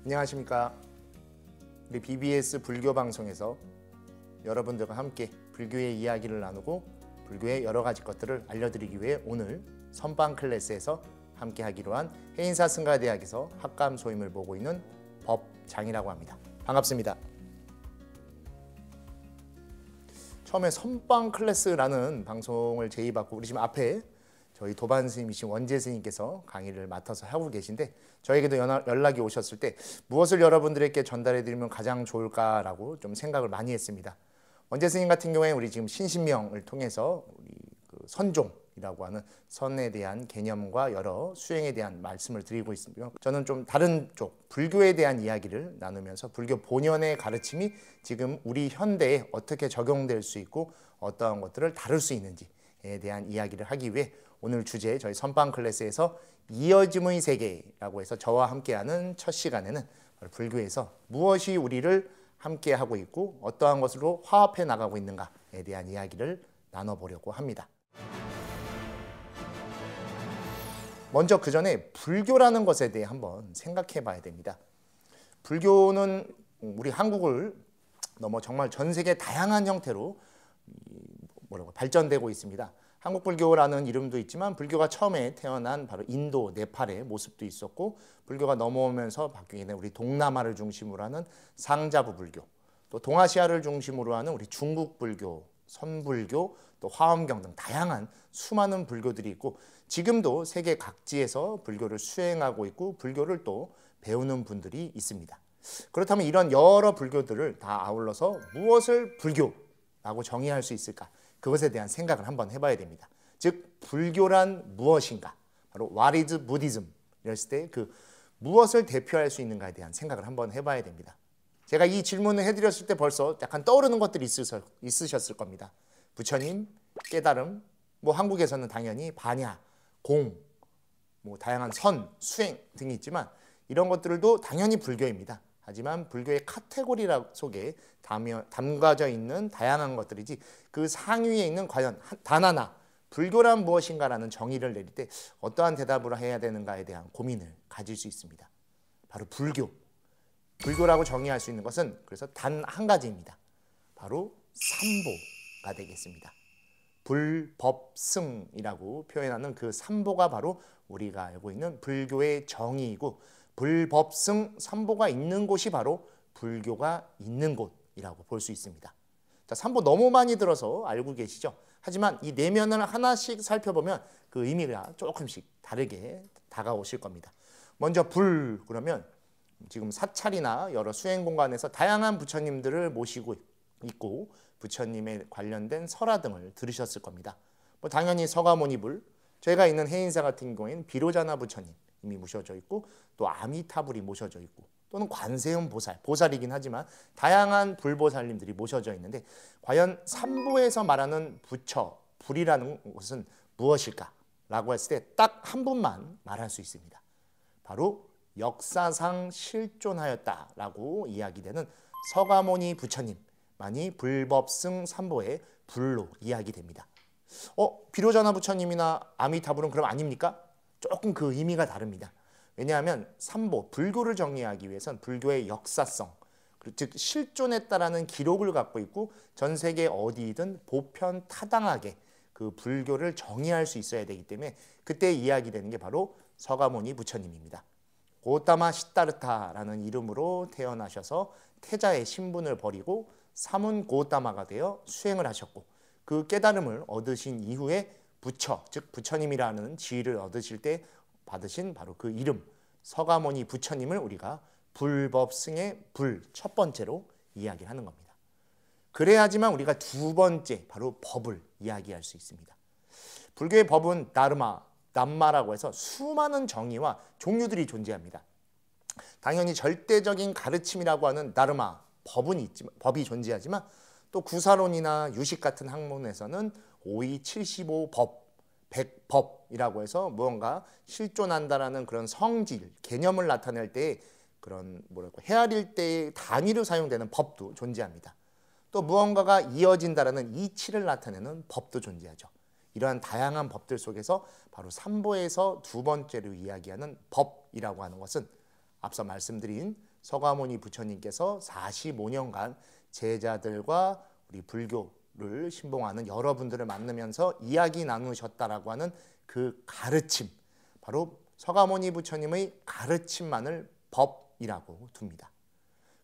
안녕하십니까. 우리 BBS 불교 방송에서 여러분들과 함께 불교의 이야기를 나누고 불교의 여러 가지 것들을 알려드리기 위해 오늘 선방 클래스에서 함께 하기로 한 해인사 승가대학에서 학감 소임을 보고 있는 법장이라고 합니다. 반갑습니다. 처음에 선방 클래스라는 방송을 제의받고 우리 지금 앞에 저희 도반 스님이신 원재 스님께서 강의를 맡아서 하고 계신데 저에게도 연락이 오셨을 때 무엇을 여러분들에게 전달해 드리면 가장 좋을까라고 좀 생각을 많이 했습니다. 원재 스님 같은 경우에 우리 지금 신신명을 통해서 우리 선종이라고 하는 선에 대한 개념과 여러 수행에 대한 말씀을 드리고 있습니다. 저는 좀 다른 쪽 불교에 대한 이야기를 나누면서 불교 본연의 가르침이 지금 우리 현대에 어떻게 적용될 수 있고 어떠한 것들을 다룰 수 있는지에 대한 이야기를 하기 위해 오늘 주제 저희 선방 클래스에서 이어짐의 세계라고 해서 저와 함께하는 첫 시간에는 불교에서 무엇이 우리를 함께하고 있고 어떠한 것으로 화합해 나가고 있는가에 대한 이야기를 나눠보려고 합니다. 먼저 그 전에 불교라는 것에 대해 한번 생각해 봐야 됩니다. 불교는 우리 한국을 넘어 정말 전 세계 다양한 형태로 발전되고 있습니다. 한국불교라는 이름도 있지만 불교가 처음에 태어난 바로 인도, 네팔의 모습도 있었고 불교가 넘어오면서 바뀌게 된 우리 동남아를 중심으로 하는 상자부 불교, 또 동아시아를 중심으로 하는 우리 중국 불교, 선불교, 또 화엄경 등 다양한 수많은 불교들이 있고 지금도 세계 각지에서 불교를 수행하고 있고 불교를 또 배우는 분들이 있습니다. 그렇다면 이런 여러 불교들을 다 아울러서 무엇을 불교라고 정의할 수 있을까? 그것에 대한 생각을 한번 해봐야 됩니다. 즉 불교란 무엇인가? 바로 What is Buddhism? 이랬을 때 그 무엇을 대표할 수 있는가에 대한 생각을 한번 해봐야 됩니다. 제가 이 질문을 해드렸을 때 벌써 약간 떠오르는 것들이 있으셨을 겁니다. 부처님, 깨달음, 한국에서는 당연히 반야, 공, 다양한 선, 수행 등이 있지만 이런 것들도 당연히 불교입니다. 하지만 불교의 카테고리 속에 담가져 있는 다양한 것들이지 그 상위에 있는 과연 단 하나 불교란 무엇인가라는 정의를 내릴 때 어떠한 대답을 해야 되는가에 대한 고민을 가질 수 있습니다. 바로 불교. 불교라고 정의할 수 있는 것은 그래서 단 한 가지입니다. 바로 삼보가 되겠습니다. 불법승이라고 표현하는 그 삼보가 바로 우리가 알고 있는 불교의 정의이고 불법승 삼보가 있는 곳이 바로 불교가 있는 곳이라고 볼 수 있습니다. 자, 삼보 너무 많이 들어서 알고 계시죠? 하지만 이 내면을 하나씩 살펴보면 그 의미가 조금씩 다르게 다가오실 겁니다. 먼저 불 그러면 지금 사찰이나 여러 수행 공간에서 다양한 부처님들을 모시고 있고 부처님에 관련된 설화 등을 들으셨을 겁니다. 당연히 서가모니불, 저희가 있는 해인사 같은 경우에는 비로자나 부처님 이미 모셔져 있고 또 아미타불이 모셔져 있고 또는 관세음 보살, 보살이긴 하지만 다양한 불보살님들이 모셔져 있는데 과연 삼보에서 말하는 부처, 불이라는 것은 무엇일까라고 했을 때 딱 한 분만 말할 수 있습니다. 바로 역사상 실존하였다라고 이야기되는 서가모니 부처님만이 불법승 삼보의 불로 이야기됩니다. 비로자나 부처님이나 아미타불은 그럼 아닙니까? 조금 그 의미가 다릅니다. 왜냐하면 삼보, 불교를 정의하기 위해선 불교의 역사성, 즉 실존했다라는 기록을 갖고 있고 전 세계 어디든 보편타당하게 그 불교를 정의할 수 있어야 되기 때문에 그때 이야기되는 게 바로 서가모니 부처님입니다. 고타마 시타르타라는 이름으로 태어나셔서 태자의 신분을 버리고 사문 고타마가 되어 수행을 하셨고 그 깨달음을 얻으신 이후에 부처, 즉 부처님이라는 지위를 얻으실 때 받으신 바로 그 이름 서가모니 부처님을 우리가 불법승의 불 첫 번째로 이야기하는 겁니다. 그래야지만 우리가 두 번째 바로 법을 이야기할 수 있습니다. 불교의 법은 다르마, 담마라고 해서 수많은 정의와 종류들이 존재합니다. 당연히 절대적인 가르침이라고 하는 다르마, 법이 존재하지만 또 구사론이나 유식 같은 학문에서는 5의75법, 100법이라고 해서 무언가 실존한다라는 그런 성질, 개념을 나타낼 때 그런 헤아릴 때의 단위로 사용되는 법도 존재합니다. 또 무언가가 이어진다라는 이치를 나타내는 법도 존재하죠. 이러한 다양한 법들 속에서 바로 삼보에서 두 번째로 이야기하는 법이라고 하는 것은 앞서 말씀드린 서가모니 부처님께서 45년간 제자들과 우리 불교를 신봉하는 여러분들을 만나면서 이야기 나누셨다라고 하는 그 가르침, 바로 서가모니 부처님의 가르침만을 법이라고 둡니다.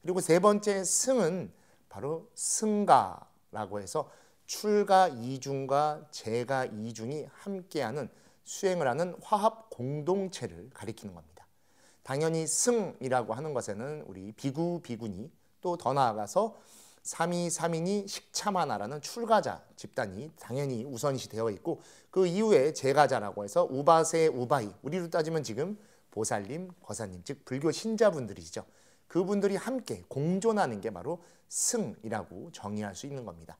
그리고 세 번째 승은 바로 승가라고 해서 출가 이중과 제가 이중이 함께하는 수행을 하는 화합 공동체를 가리키는 겁니다. 당연히 승이라고 하는 것에는 우리 비구, 비구니, 또 더 나아가서 삼이삼인이 식차마나라는 출가자 집단이 당연히 우선시 되어 있고, 그 이후에 제가자라고 해서 우바세, 우바이, 우리로 따지면 지금 보살님, 거사님, 즉 불교 신자분들이시죠. 그분들이 함께 공존하는 게 바로 승이라고 정의할 수 있는 겁니다.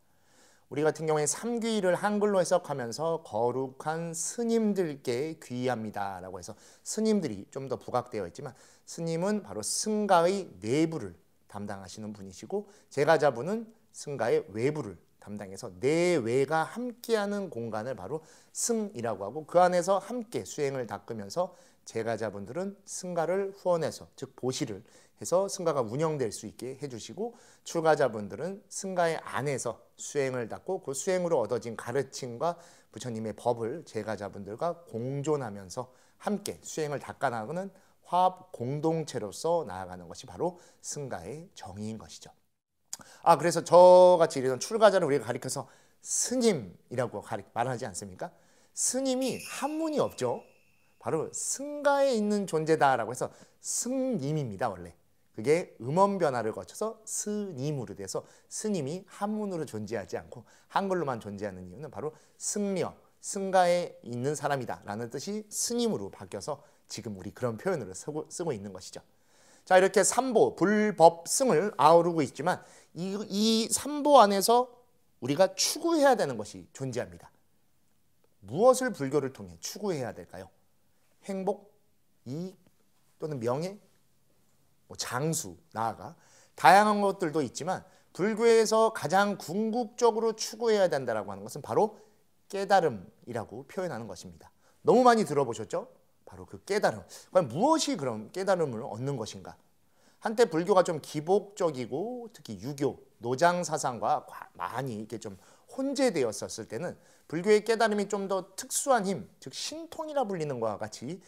우리 같은 경우에 삼귀를 한글로 해석하면서 거룩한 스님들께 귀의합니다 라고 해서 스님들이 좀 더 부각되어 있지만, 스님은 바로 승가의 내부를 담당하시는 분이시고, 제가자분은 승가의 외부를 담당해서 내외가 함께하는 공간을 바로 승이라고 하고, 그 안에서 함께 수행을 닦으면서 제가자분들은 승가를 후원해서, 즉 보시를 해서 승가가 운영될 수 있게 해주시고, 출가자분들은 승가의 안에서 수행을 닦고 그 수행으로 얻어진 가르침과 부처님의 법을 제가자분들과 공존하면서 함께 수행을 닦아나가는 화합 공동체로서 나아가는 것이 바로 승가의 정의인 것이죠. 그래서 저같이 이런 출가자를 우리가 가리켜서 스님이라고 말하지 않습니까? 스님이 한문이 없죠. 바로 승가에 있는 존재다라고 해서 승님입니다. 원래 그게 음원 변화를 거쳐서 스님으로 돼서 스님이 한문으로 존재하지 않고 한글로만 존재하는 이유는 바로 승려, 승가에 있는 사람이다 라는 뜻이 스님으로 바뀌어서 지금 우리 그런 표현으로 쓰고 있는 것이죠. 자, 이렇게 삼보, 불법, 승을 아우르고 있지만 이 삼보 안에서 우리가 추구해야 되는 것이 존재합니다. 무엇을 불교를 통해 추구해야 될까요? 행복, 이익, 또는 명예, 장수, 나아가 다양한 것들도 있지만 불교에서 가장 궁극적으로 추구해야 된다라고 하는 것은 바로 깨달음이라고 표현하는 것입니다. 너무 많이 들어보셨죠? 바로 그 깨달음. 과연 무엇이 그럼 깨달음을 얻는 것인가? 한때 불교가 좀 기복적이고 특히 유교, 노장 사상과 많이 이렇게 좀 혼재되었었을 때는 불교의 깨달음이 좀 더 특수한 힘, 즉 신통이라 불리는 것과 같이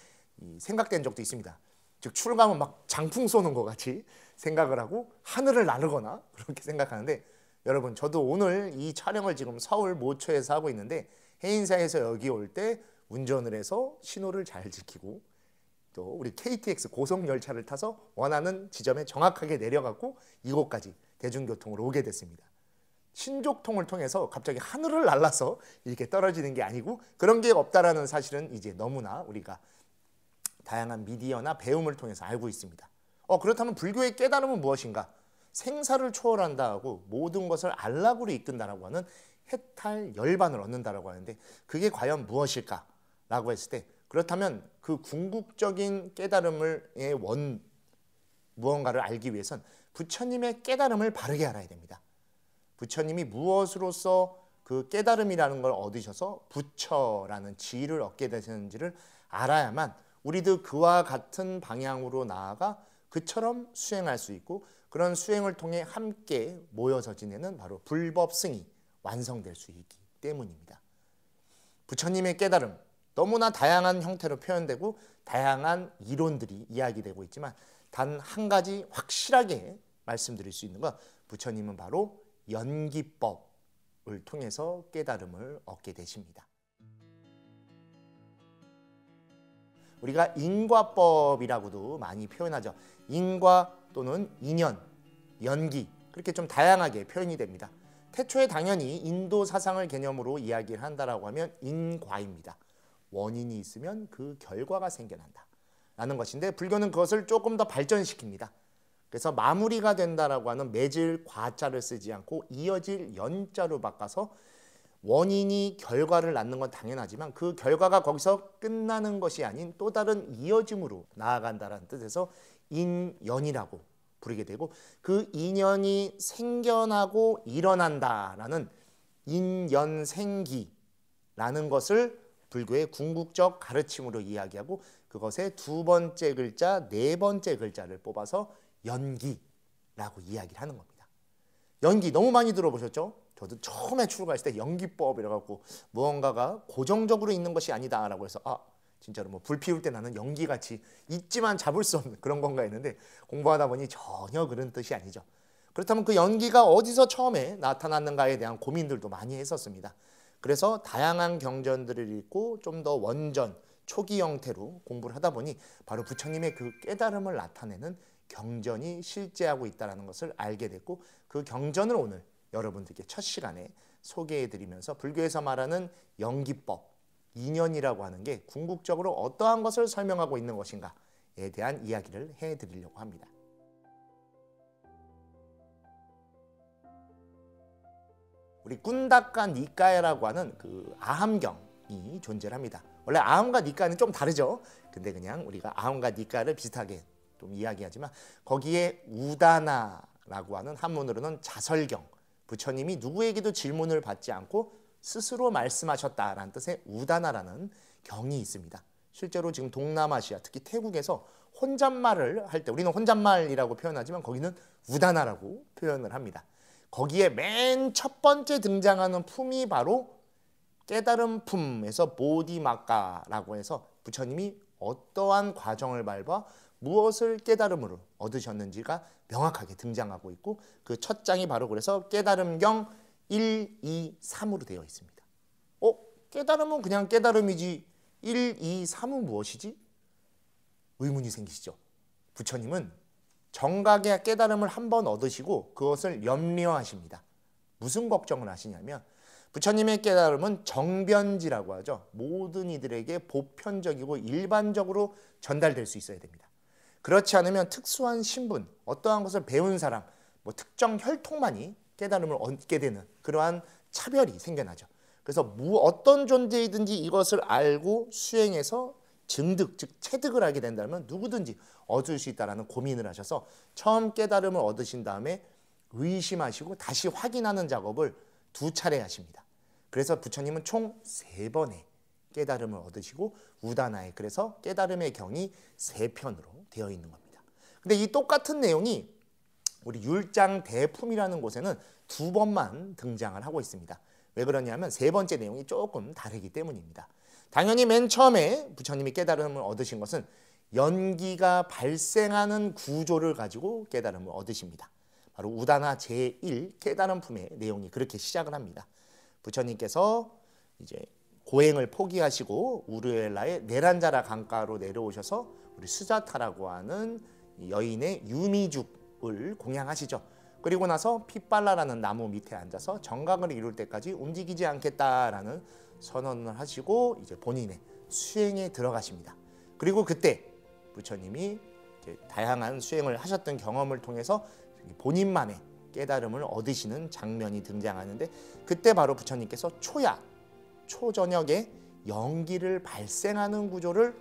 생각된 적도 있습니다. 즉 출가하면 막 장풍 쏘는 것 같이 생각을 하고 하늘을 나르거나 그렇게 생각하는데, 여러분 저도 오늘 이 촬영을 지금 서울 모초에서 하고 있는데 해인사에서 여기 올 때 운전을 해서 신호를 잘 지키고 또 우리 KTX 고속열차를 타서 원하는 지점에 정확하게 내려가고 이곳까지 대중교통으로 오게 됐습니다. 신족통을 통해서 갑자기 하늘을 날라서 이렇게 떨어지는 게 아니고 그런 게 없다라는 사실은 이제 너무나 우리가 다양한 미디어나 배움을 통해서 알고 있습니다. 그렇다면 불교의 깨달음은 무엇인가? 생사를 초월한다 하고 모든 것을 안락으로 이끈다라고 하는 해탈 열반을 얻는다라고 하는데, 그게 과연 무엇일까? 라고 했을 때, 그렇다면 그 궁극적인 깨달음의 무언가를 알기 위해선 부처님의 깨달음을 바르게 알아야 됩니다. 부처님이 무엇으로서 그 깨달음이라는 걸 얻으셔서 부처라는 지위를 얻게 되셨는지를 알아야만 우리도 그와 같은 방향으로 나아가 그처럼 수행할 수 있고, 그런 수행을 통해 함께 모여서 지내는 바로 불법승이 완성될 수 있기 때문입니다. 부처님의 깨달음, 너무나 다양한 형태로 표현되고 다양한 이론들이 이야기되고 있지만 단 한 가지 확실하게 말씀드릴 수 있는 건, 부처님은 바로 연기법을 통해서 깨달음을 얻게 되십니다. 우리가 인과법이라고도 많이 표현하죠. 인과 또는 인연, 연기, 그렇게 좀 다양하게 표현이 됩니다. 태초에 당연히 인도 사상을 개념으로 이야기를 한다라고 하면 인과입니다. 원인이 있으면 그 결과가 생겨난다 라는 것인데, 불교는 그것을 조금 더 발전시킵니다. 그래서 마무리가 된다라고 하는 맺을 과자를 쓰지 않고 이어질 연자로 바꿔서 원인이 결과를 낳는 건 당연하지만 그 결과가 거기서 끝나는 것이 아닌 또 다른 이어짐으로 나아간다는 뜻에서 인연이라고 부르게 되고, 그 인연이 생겨나고 일어난다라는 인연생기라는 것을 불교의 궁극적 가르침으로 이야기하고, 그것의 두 번째 글자, 네 번째 글자를 뽑아서 연기라고 이야기를 하는 겁니다. 연기 너무 많이 들어보셨죠? 저도 처음에 출가했을 때 연기법 이래갖고 무언가가 고정적으로 있는 것이 아니다라고 해서 진짜로 뭐 불 피울 때 나는 연기같이 있지만 잡을 수 없는 그런 건가 했는데 공부하다 보니 전혀 그런 뜻이 아니죠. 그렇다면 그 연기가 어디서 처음에 나타났는가에 대한 고민들도 많이 했었습니다. 그래서 다양한 경전들을 읽고 좀 더 원전, 초기 형태로 공부를 하다 보니 바로 부처님의 그 깨달음을 나타내는 경전이 실제하고 있다는 것을 알게 됐고, 그 경전을 오늘 여러분들께 첫 시간에 소개해드리면서 불교에서 말하는 연기법, 인연이라고 하는 게 궁극적으로 어떠한 것을 설명하고 있는 것인가에 대한 이야기를 해드리려고 합니다. 우리 꾼다까 니까야라고 하는 그 아함경이 존재합니다. 원래 아함과 니까는 좀 다르죠. 근데 그냥 우리가 아함과 니까를 비슷하게 좀 이야기하지만 거기에 우다나라고 하는 한문으로는 자설경, 부처님이 누구에게도 질문을 받지 않고 스스로 말씀하셨다라는 뜻의 우다나라는 경이 있습니다. 실제로 지금 동남아시아, 특히 태국에서 혼잣말을 할 때 우리는 혼잣말이라고 표현하지만 거기는 우다나라고 표현을 합니다. 거기에 맨 첫 번째 등장하는 품이 바로 깨달음 품에서 보디마카라고 해서 부처님이 어떠한 과정을 밟아 무엇을 깨달음으로 얻으셨는지가 명확하게 등장하고 있고, 그 첫 장이 바로 그래서 깨달음경 1, 2, 3으로 되어 있습니다. 깨달음은 그냥 깨달음이지 1, 2, 3은 무엇이지? 의문이 생기시죠? 부처님은 정각의 깨달음을 한 번 얻으시고 그것을 염려하십니다. 무슨 걱정을 하시냐면 부처님의 깨달음은 정변지라고 하죠. 모든 이들에게 보편적이고 일반적으로 전달될 수 있어야 됩니다. 그렇지 않으면 특수한 신분, 어떠한 것을 배운 사람, 뭐 특정 혈통만이 깨달음을 얻게 되는 그러한 차별이 생겨나죠. 그래서 어떤 존재이든지 이것을 알고 수행해서 증득, 즉 체득을 하게 된다면 누구든지 얻을 수 있다는 고민을 하셔서 처음 깨달음을 얻으신 다음에 의심하시고 다시 확인하는 작업을 2차례 하십니다. 그래서 부처님은 총 3번의 깨달음을 얻으시고 우다나에, 그래서 깨달음의 경이 3편으로 되어 있는 겁니다. 근데 이 똑같은 내용이 우리 율장 대품이라는 곳에는 2번만 등장을 하고 있습니다. 왜 그러냐면 3번째 내용이 조금 다르기 때문입니다. 당연히 맨 처음에 부처님이 깨달음을 얻으신 것은 연기가 발생하는 구조를 가지고 깨달음을 얻으십니다. 바로 우다나 제1 깨달음 품의 내용이 그렇게 시작을 합니다. 부처님께서 이제 고행을 포기하시고 우르엘라의 네란자라 강가로 내려오셔서 우리 수자타라고 하는 여인의 유미죽을 공양하시죠. 그리고 나서 핏발라라는 나무 밑에 앉아서 정각을 이룰 때까지 움직이지 않겠다라는 선언을 하시고 이제 본인의 수행에 들어가십니다. 그리고 그때 부처님이 이제 다양한 수행을 하셨던 경험을 통해서 본인만의 깨달음을 얻으시는 장면이 등장하는데, 그때 바로 부처님께서 초저녁에 연기를 발생하는 구조를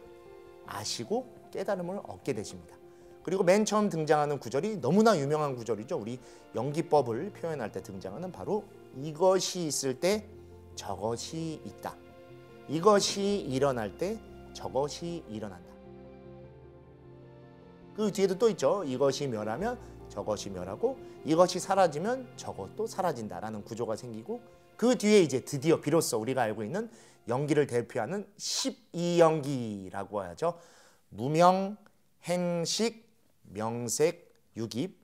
아시고 깨달음을 얻게 되십니다. 그리고 맨 처음 등장하는 구절이 너무나 유명한 구절이죠. 우리 연기법을 표현할 때 등장하는 바로 이것이 있을 때 저것이 있다. 이것이 일어날 때 저것이 일어난다. 그 뒤에도 또 있죠. 이것이 멸하면 저것이 멸하고 이것이 사라지면 저것도 사라진다라는 구조가 생기고, 그 뒤에 이제 드디어 비로소 우리가 알고 있는 연기를 대표하는 12연기라고 하죠. 무명, 행식, 명색, 유깁,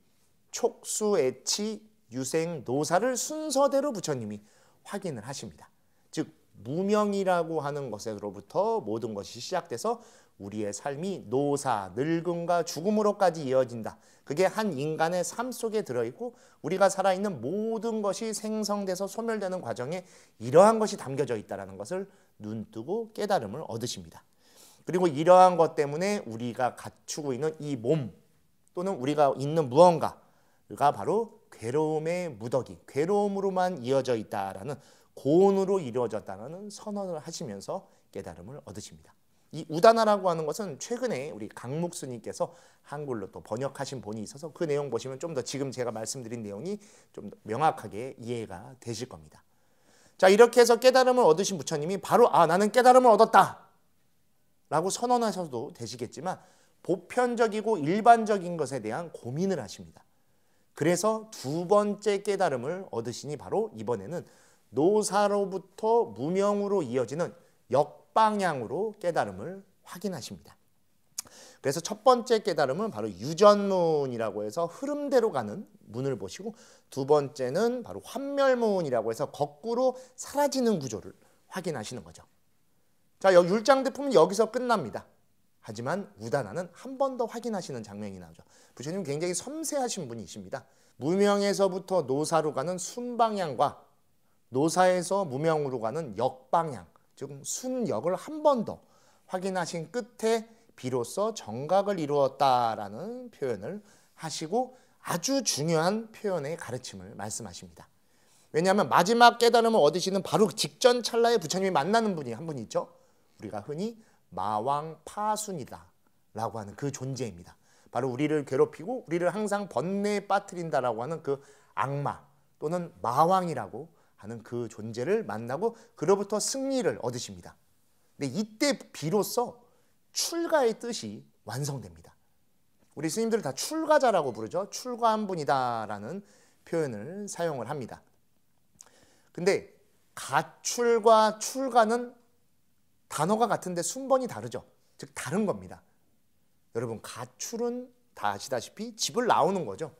촉수, 애치, 유생, 노사를 순서대로 부처님이 확인을 하십니다. 즉 무명이라고 하는 것으로부터 모든 것이 시작돼서 우리의 삶이 노사, 늙음과 죽음으로까지 이어진다. 그게 한 인간의 삶 속에 들어있고 우리가 살아있는 모든 것이 생성돼서 소멸되는 과정에 이러한 것이 담겨져 있다는 것을 눈뜨고 깨달음을 얻으십니다. 그리고 이러한 것 때문에 우리가 갖추고 있는 이 몸 또는 우리가 있는 무언가가 바로 괴로움의 무더기, 괴로움으로만 이어져 있다라는, 고온으로 이루어졌다는 선언을 하시면서 깨달음을 얻으십니다. 이 우다나라고 하는 것은 최근에 우리 강묵스님께서 한글로 또 번역하신 본이 있어서 그 내용 보시면 좀 더 지금 제가 말씀드린 내용이 좀 더 명확하게 이해가 되실 겁니다. 자, 이렇게 해서 깨달음을 얻으신 부처님이 바로 나는 깨달음을 얻었다 라고 선언하셔도 되시겠지만, 보편적이고 일반적인 것에 대한 고민을 하십니다. 그래서 두 번째 깨달음을 얻으시니 바로 이번에는 노사로부터 무명으로 이어지는 역방향으로 깨달음을 확인하십니다. 그래서 첫 번째 깨달음은 바로 유전문이라고 해서 흐름대로 가는 문을 보시고, 두 번째는 바로 환멸문이라고 해서 거꾸로 사라지는 구조를 확인하시는 거죠. 자, 율장대품은 여기서 끝납니다. 하지만 우다나는 한 번 더 확인하시는 장면이 나오죠. 부처님 굉장히 섬세하신 분이십니다. 무명에서부터 노사로 가는 순방향과 노사에서 무명으로 가는 역방향, 즉 순역을 한 번 더 확인하신 끝에 비로소 정각을 이루었다라는 표현을 하시고, 아주 중요한 표현의 가르침을 말씀하십니다. 왜냐하면 마지막 깨달음을 얻으시는 바로 직전 찰나에 부처님이 만나는 분이 한 분 있죠. 우리가 흔히 마왕파순이다 라고 하는 그 존재입니다. 바로 우리를 괴롭히고 우리를 항상 번뇌에 빠뜨린다라고 하는 그 악마 또는 마왕이라고 하는 그 존재를 만나고 그로부터 승리를 얻으십니다. 근데 이때 비로소 출가의 뜻이 완성됩니다. 우리 스님들을 다 출가자라고 부르죠. 출가한 분이다라는 표현을 사용을 합니다. 근데 가출과 출가는 단어가 같은데 순번이 다르죠. 즉 다른 겁니다. 여러분, 가출은 다 아시다시피 집을 나오는 거죠.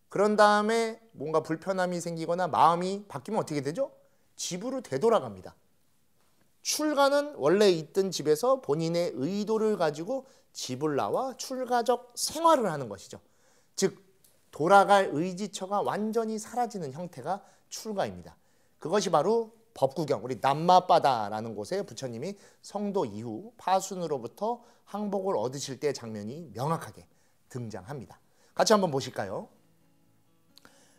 그런 다음에 뭔가 불편함이 생기거나 마음이 바뀌면 어떻게 되죠? 집으로 되돌아갑니다. 출가는 원래 있던 집에서 본인의 의도를 가지고 집을 나와 출가적 생활을 하는 것이죠. 즉 돌아갈 의지처가 완전히 사라지는 형태가 출가입니다. 그것이 바로 법구경, 우리 남마바다라는 곳에 부처님이 성도 이후 파순으로부터 항복을 얻으실 때 장면이 명확하게 등장합니다. 같이 한번 보실까요?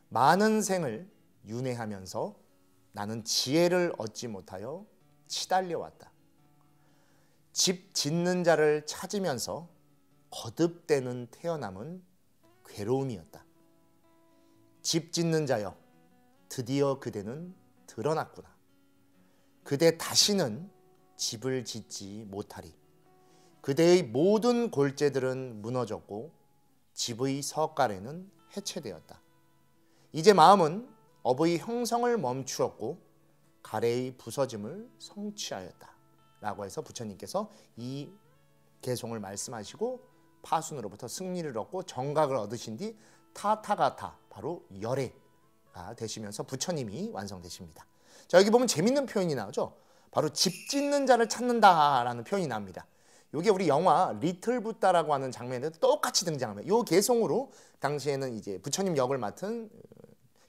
많은 생을 윤회하면서 나는 지혜를 얻지 못하여 치달려왔다. 집 짓는 자를 찾으면서 거듭되는 태어남은 괴로움이었다. 집 짓는 자여, 드디어 그대는 드러났구나. 그대 다시는 집을 짓지 못하리. 그대의 모든 골재들은 무너졌고 집의 석가래는 해체되었다. 이제 마음은 업의 형성을 멈추었고 가래의 부서짐을 성취하였다. 라고 해서 부처님께서 이 개송을 말씀하시고 파순으로부터 승리를 얻고 정각을 얻으신 뒤 타타가타, 바로 열애가 되시면서 부처님이 완성되십니다. 자, 여기 보면 재밌는 표현이 나오죠. 바로 집 짓는 자를 찾는다라는 표현이 나옵니다. 이게 우리 영화 리틀 붓다라고 하는 장면에도 똑같이 등장합니다. 이 개송으로 당시에는 이제 부처님 역을 맡은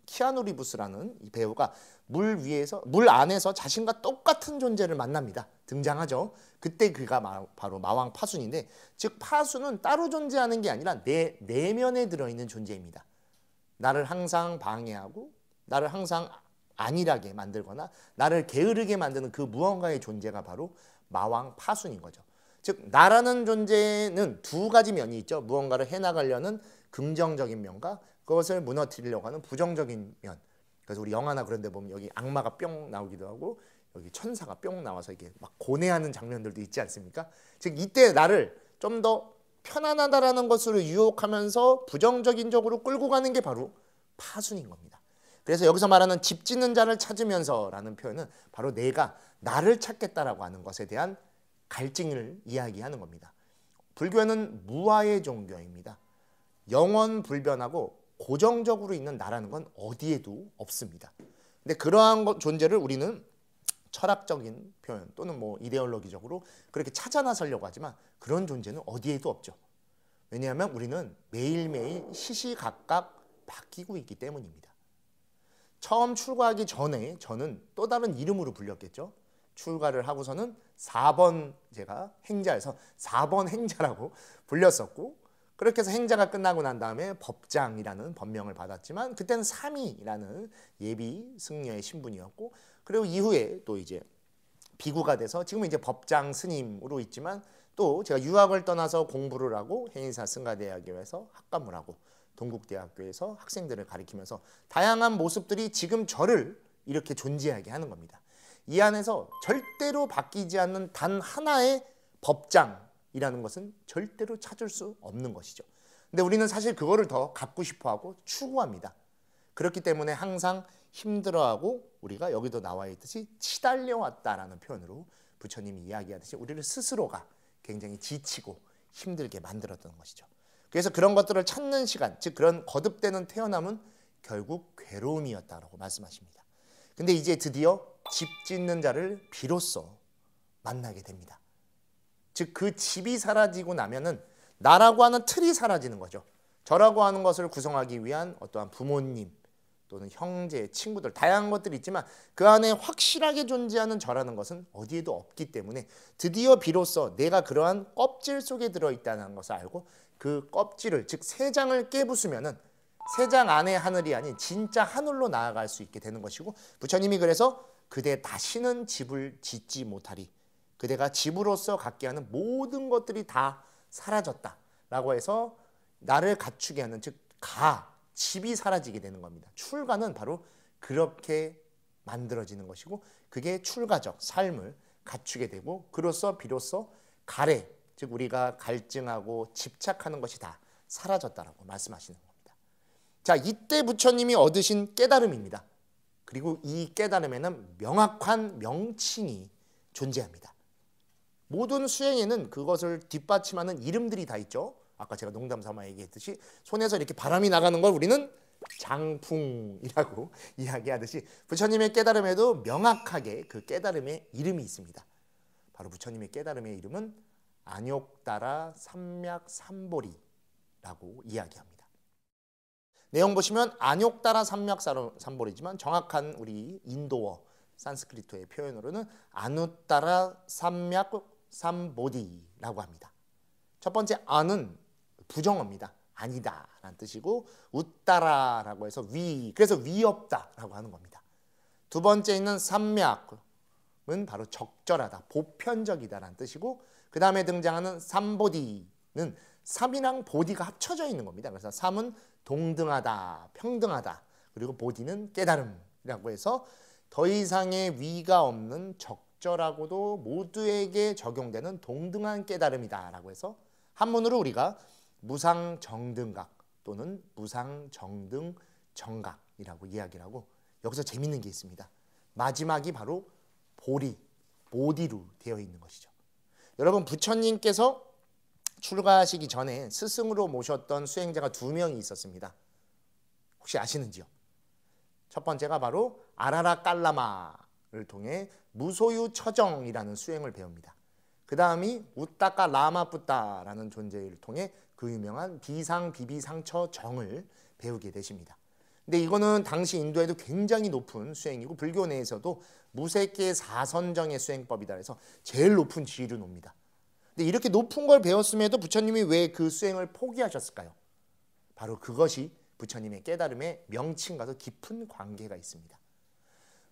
키아누 리브스라는 이 배우가 물 안에서 자신과 똑같은 존재를 만납니다. 등장하죠. 그때 그가 바로 마왕 파순인데, 즉 파순은 따로 존재하는 게 아니라 내 내면에 들어있는 존재입니다. 나를 항상 방해하고 나를 항상 안일하게 만들거나 나를 게으르게 만드는 그 무언가의 존재가 바로 마왕 파순인 거죠. 즉 나라는 존재는 두 가지 면이 있죠. 무언가를 해나가려는 긍정적인 면과 그것을 무너뜨리려고 하는 부정적인 면. 그래서 우리 영화나 그런 데 보면 여기 악마가 뿅 나오기도 하고 여기 천사가 뿅 나와서 이게 막 고뇌하는 장면들도 있지 않습니까? 즉 이때 나를 좀 더 편안하다라는 것으로 유혹하면서 부정적인 쪽으로 끌고 가는 게 바로 파순인 겁니다. 그래서 여기서 말하는 집 짓는 자를 찾으면서라는 표현은 바로 내가 나를 찾겠다라고 하는 것에 대한 갈증을 이야기하는 겁니다. 불교는 무아의 종교입니다. 영원 불변하고 고정적으로 있는 나라는 건 어디에도 없습니다. 근데 그러한 존재를 우리는 철학적인 표현 또는 뭐 이데올로기적으로 그렇게 찾아 나서려고 하지만 그런 존재는 어디에도 없죠. 왜냐하면 우리는 매일매일 시시각각 바뀌고 있기 때문입니다. 처음 출가하기 전에 저는 또 다른 이름으로 불렸겠죠. 출가를 하고서는 4번 제가 행자에서 4번 행자라고 불렸었고, 그렇게 해서 행자가 끝나고 난 다음에 법장이라는 법명을 받았지만 그때는 삼이라는 예비 승려의 신분이었고, 그리고 이후에 또 이제 비구가 돼서 지금은 이제 법장 스님으로 있지만 또 제가 유학을 떠나서 공부를 하고 해인사 승가대학교에서 학과를 하고 동국대학교에서 학생들을 가리키면서 다양한 모습들이 지금 저를 이렇게 존재하게 하는 겁니다. 이 안에서 절대로 바뀌지 않는 단 하나의 법장, 이라는 것은 절대로 찾을 수 없는 것이죠. 근데 우리는 사실 그거를 더 갖고 싶어하고 추구합니다. 그렇기 때문에 항상 힘들어하고 우리가 여기도 나와 있듯이 치달려왔다라는 표현으로 부처님이 이야기하듯이 우리를 스스로가 굉장히 지치고 힘들게 만들었던 것이죠. 그래서 그런 것들을 찾는 시간, 즉 그런 거듭되는 태어남은 결국 괴로움이었다라고 말씀하십니다. 근데 이제 드디어 집 짓는 자를 비로소 만나게 됩니다. 즉 그 집이 사라지고 나면은 나라고 하는 틀이 사라지는 거죠. 저라고 하는 것을 구성하기 위한 어떠한 부모님 또는 형제, 친구들 다양한 것들이 있지만 그 안에 확실하게 존재하는 저라는 것은 어디에도 없기 때문에 드디어 비로소 내가 그러한 껍질 속에 들어있다는 것을 알고 그 껍질을 즉 새 장을 깨부수면은 새 장 안의 하늘이 아닌 진짜 하늘로 나아갈 수 있게 되는 것이고 부처님이 그래서 그대 다시는 집을 짓지 못하리. 그대가 집으로서 갖게 하는 모든 것들이 다 사라졌다라고 해서 나를 갖추게 하는 즉 집이 사라지게 되는 겁니다. 출가는 바로 그렇게 만들어지는 것이고 그게 출가적 삶을 갖추게 되고 그로써 비로소 가래 즉 우리가 갈증하고 집착하는 것이 다 사라졌다라고 말씀하시는 겁니다. 자, 이때 부처님이 얻으신 깨달음입니다. 그리고 이 깨달음에는 명확한 명칭이 존재합니다. 모든 수행에는 그것을 뒷받침하는 이름들이 다 있죠. 아까 제가 농담 삼아 얘기했듯이 손에서 이렇게 바람이 나가는 걸 우리는 장풍이라고 이야기하듯이 부처님의 깨달음에도 명확하게 그 깨달음의 이름이 있습니다. 바로 부처님의 깨달음의 이름은 안욕따라 삼맥삼보리라고 이야기합니다. 내용 보시면 안욕따라 삼맥삼보리지만 정확한 우리 인도어 산스크리트의 표현으로는 아누따라 삼맥삼보디라고 합니다. 첫 번째 안은 부정어입니다. 아니다 라는 뜻이고 웃따라라고 해서 그래서 위없다라고 하는 겁니다. 두 번째 있는 삼맥은 바로 적절하다, 보편적이다라는 뜻이고 그 다음에 등장하는 삼보디는 삼이랑 보디가 합쳐져 있는 겁니다. 그래서 삼은 동등하다, 평등하다, 그리고 보디는 깨달음이라고 해서 더 이상의 위가 없는 적절하고도 모두에게 적용되는 동등한 깨달음이다라고 해서 한문으로 우리가 무상정등각 또는 무상정등정각이라고 이야기를 하고 여기서 재밌는 게 있습니다. 마지막이 바로 보디로 되어 있는 것이죠. 여러분 부처님께서 출가하시기 전에 스승으로 모셨던 수행자가 2명이 있었습니다. 혹시 아시는지요? 첫 번째가 바로 아라라 깔라마를 통해 무소유 처정이라는 수행을 배웁니다. 그 다음이 우따까 라마뿌따라는 존재를 통해 그 유명한 비상비비상처 정을 배우게 되십니다. 근데 이거는 당시 인도에도 굉장히 높은 수행이고 불교 내에서도 무색계 사선정의 수행법이다 해서 제일 높은 지위를 놉니다. 근데 이렇게 높은 걸 배웠음에도 부처님이 왜 그 수행을 포기하셨을까요? 바로 그것이 부처님의 깨달음의 명칭과도 깊은 관계가 있습니다.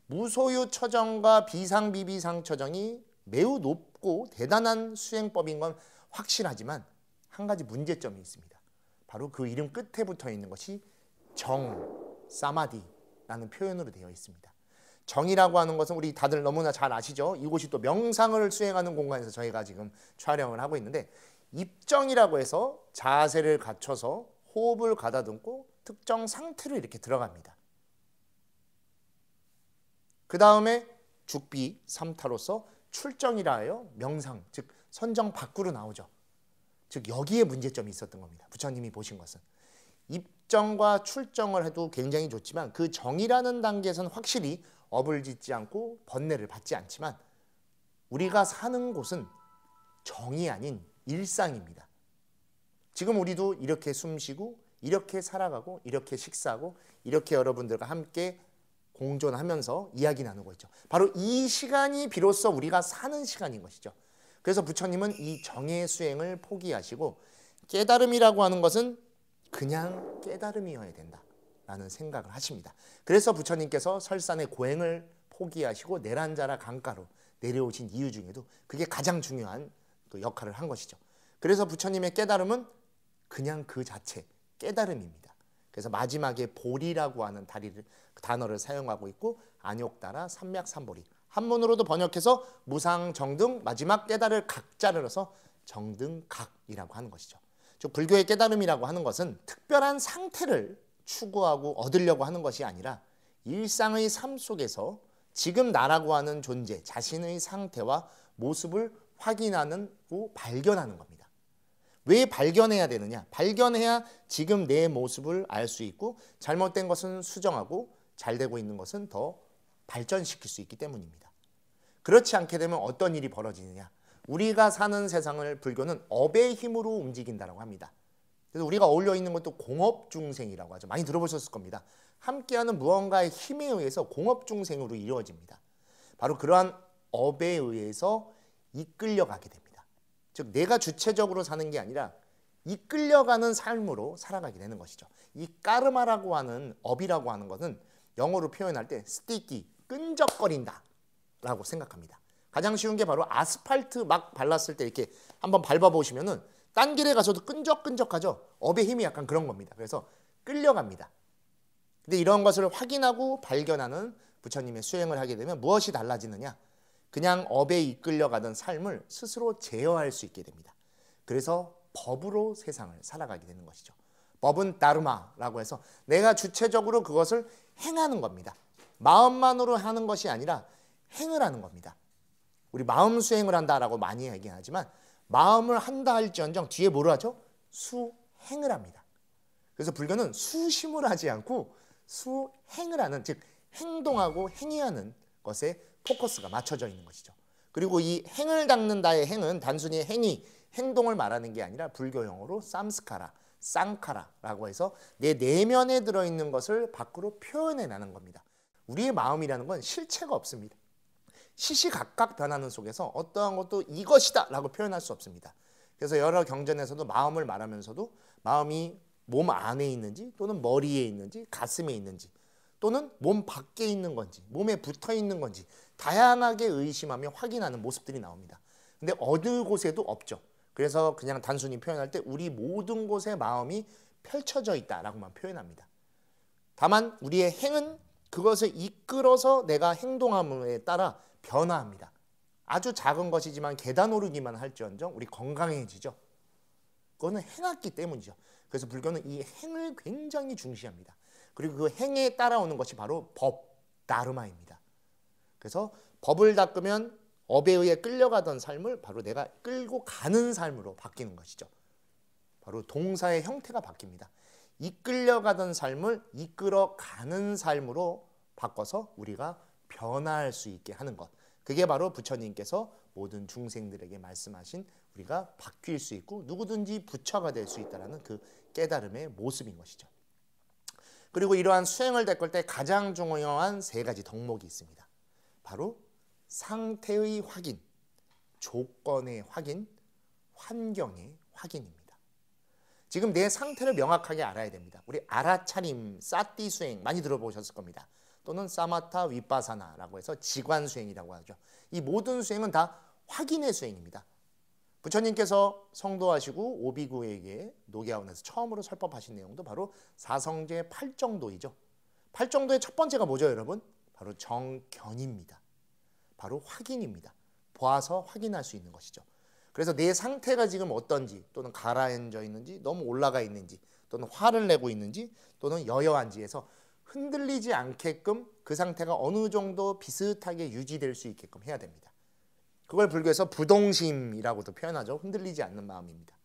무소유 처정과 비상비비상처정이 매우 높고 대단한 수행법인 건 확실하지만 한 가지 문제점이 있습니다. 바로 그 이름 끝에 붙어 있는 것이 정, 사마디라는 표현으로 되어 있습니다. 정이라고 하는 것은 우리 다들 너무나 잘 아시죠? 이곳이 또 명상을 수행하는 공간에서 저희가 지금 촬영을 하고 있는데 입정이라고 해서 자세를 갖춰서 호흡을 가다듬고 특정 상태로 이렇게 들어갑니다. 그 다음에 죽비, 삼타로서 출정이라 하여 명상, 즉 선정 밖으로 나오죠. 즉 여기에 문제점이 있었던 겁니다. 부처님이 보신 것은 입정과 출정을 해도 굉장히 좋지만 그 정이라는 단계에서는 확실히 업을 짓지 않고 번뇌를 받지 않지만 우리가 사는 곳은 정이 아닌 일상입니다. 지금 우리도 이렇게 숨쉬고 이렇게 살아가고 이렇게 식사하고 이렇게 여러분들과 함께 공존하면서 이야기 나누고 있죠. 바로 이 시간이 비로소 우리가 사는 시간인 것이죠. 그래서 부처님은 이 정의 수행을 포기하시고 깨달음이라고 하는 것은 그냥 깨달음이어야 된다라는 생각을 하십니다. 그래서 부처님께서 설산의 고행을 포기하시고 내란자라 강가로 내려오신 이유 중에도 그게 가장 중요한 그 역할을 한 것이죠. 그래서 부처님의 깨달음은 그냥 그 자체 깨달음입니다. 그래서 마지막에 보리라고 하는 단어를 사용하고 있고 안욕따라 삼맥삼보리 한문으로도 번역해서 무상정등 마지막 깨달을 각자를 넣어서 정등각이라고 하는 것이죠. 즉 불교의 깨달음이라고 하는 것은 특별한 상태를 추구하고 얻으려고 하는 것이 아니라 일상의 삶 속에서 지금 나라고 하는 존재, 자신의 상태와 모습을 확인하고 발견하는 겁니다. 왜 발견해야 되느냐? 발견해야 지금 내 모습을 알 수 있고 잘못된 것은 수정하고 잘 되고 있는 것은 더 발전시킬 수 있기 때문입니다. 그렇지 않게 되면 어떤 일이 벌어지느냐? 우리가 사는 세상을 불교는 업의 힘으로 움직인다고 합니다. 그래서 우리가 어울려 있는 것도 공업중생이라고 하죠. 많이 들어보셨을 겁니다. 함께하는 무언가의 힘에 의해서 공업중생으로 이루어집니다. 바로 그러한 업에 의해서 이끌려가게 됩니다. 즉 내가 주체적으로 사는 게 아니라 이끌려가는 삶으로 살아가게 되는 것이죠. 이 까르마라고 하는 업이라고 하는 것은 영어로 표현할 때 스티키, 끈적거린다 라고 생각합니다. 가장 쉬운 게 바로 아스팔트 막 발랐을 때 이렇게 한번 밟아보시면은 딴 길에 가서도 끈적끈적하죠. 업의 힘이 약간 그런 겁니다. 그래서 끌려갑니다. 근데 이런 것을 확인하고 발견하는 부처님의 수행을 하게 되면 무엇이 달라지느냐? 그냥 업에 이끌려가던 삶을 스스로 제어할 수 있게 됩니다. 그래서 법으로 세상을 살아가게 되는 것이죠. 법은 다르마라고 해서 내가 주체적으로 그것을 행하는 겁니다. 마음만으로 하는 것이 아니라 행을 하는 겁니다. 우리 마음 수행을 한다라고 많이 얘기하지만 마음을 한다 할지언정 뒤에 뭘 하죠? 수행을 합니다. 그래서 불교는 수심을 하지 않고 수행을 하는, 즉 행동하고 행위하는 것에 포커스가 맞춰져 있는 것이죠. 그리고 이 행을 닦는다의 행은 단순히 행위, 행동을 말하는 게 아니라 불교 용어로 쌈스카라, 쌍카라라고 해서 내 내면에 들어있는 것을 밖으로 표현해내는 겁니다. 우리의 마음이라는 건 실체가 없습니다. 시시각각 변하는 속에서 어떠한 것도 이것이다 라고 표현할 수 없습니다. 그래서 여러 경전에서도 마음을 말하면서도 마음이 몸 안에 있는지 또는 머리에 있는지 가슴에 있는지 또는 몸 밖에 있는 건지 몸에 붙어 있는 건지 다양하게 의심하며 확인하는 모습들이 나옵니다. 근데 어느 곳에도 없죠. 그래서 그냥 단순히 표현할 때 우리 모든 곳에 마음이 펼쳐져 있다라고만 표현합니다. 다만 우리의 행은 그것을 이끌어서 내가 행동함에 따라 변화합니다. 아주 작은 것이지만 계단 오르기만 할지언정 우리 건강해지죠. 그거는 행했기 때문이죠. 그래서 불교는 이 행을 굉장히 중시합니다. 그리고 그 행에 따라오는 것이 바로 법, 다르마입니다. 그래서 법을 닦으면 업에 의해 끌려가던 삶을 바로 내가 끌고 가는 삶으로 바뀌는 것이죠. 바로 동사의 형태가 바뀝니다. 이끌려가던 삶을 이끌어가는 삶으로 바꿔서 우리가 변화할 수 있게 하는 것. 그게 바로 부처님께서 모든 중생들에게 말씀하신 우리가 바뀔 수 있고 누구든지 부처가 될 수 있다는 그 깨달음의 모습인 것이죠. 그리고 이러한 수행을 닦을 때 가장 중요한 세 가지 덕목이 있습니다. 바로 상태의 확인, 조건의 확인, 환경의 확인입니다. 지금 내 상태를 명확하게 알아야 됩니다. 우리 알아차림, 사티 수행 많이 들어보셨을 겁니다. 또는 사마타 위파사나라고 해서 지관 수행이라고 하죠. 이 모든 수행은 다 확인의 수행입니다. 부처님께서 성도하시고 오비구에게 노계하원에서 처음으로 설법하신 내용도 바로 사성제 8정도이죠. 8정도의 첫 번째가 뭐죠, 여러분? 바로 정견입니다. 바로 확인입니다. 보아서 확인할 수 있는 것이죠. 그래서 내 상태가 지금 어떤지 또는 가라앉아 있는지 너무 올라가 있는지 또는 화를 내고 있는지 또는 여여한지에서 흔들리지 않게끔 그 상태가 어느 정도 비슷하게 유지될 수 있게끔 해야 됩니다. 그걸 불교에서 부동심이라고도 표현하죠. 흔들리지 않는 마음입니다.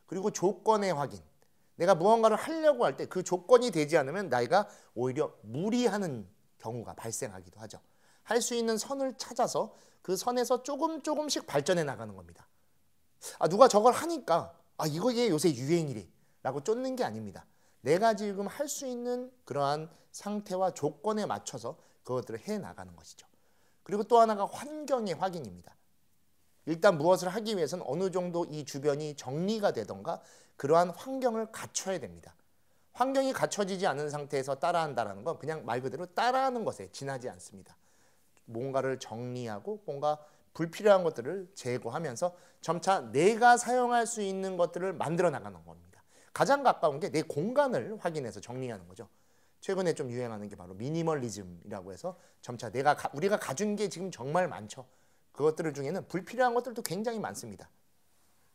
그리고 조건의 확인. 내가 무언가를 하려고 할 때 그 조건이 되지 않으면 내가 오히려 무리하는 경우가 발생하기도 하죠. 할 수 있는 선을 찾아서 그 선에서 조금씩 발전해 나가는 겁니다. 누가 저걸 하니까 이게 요새 유행이래 라고 쫓는 게 아닙니다. 내가 지금 할 수 있는 그러한 상태와 조건에 맞춰서 그것들을 해나가는 것이죠. 그리고 또 하나가 환경의 확인입니다. 일단 무엇을 하기 위해서는 어느 정도 이 주변이 정리가 되던가 그러한 환경을 갖춰야 됩니다. 환경이 갖춰지지 않은 상태에서 따라한다는 건 그냥 말 그대로 따라하는 것에 지나지 않습니다. 뭔가를 정리하고 뭔가 불필요한 것들을 제거하면서 점차 내가 사용할 수 있는 것들을 만들어 나가는 겁니다. 가장 가까운 게 내 공간을 확인해서 정리하는 거죠. 최근에 좀 유행하는 게 바로 미니멀리즘이라고 해서 점차 우리가 가진 게 지금 정말 많죠. 그것들 중에는 불필요한 것들도 굉장히 많습니다.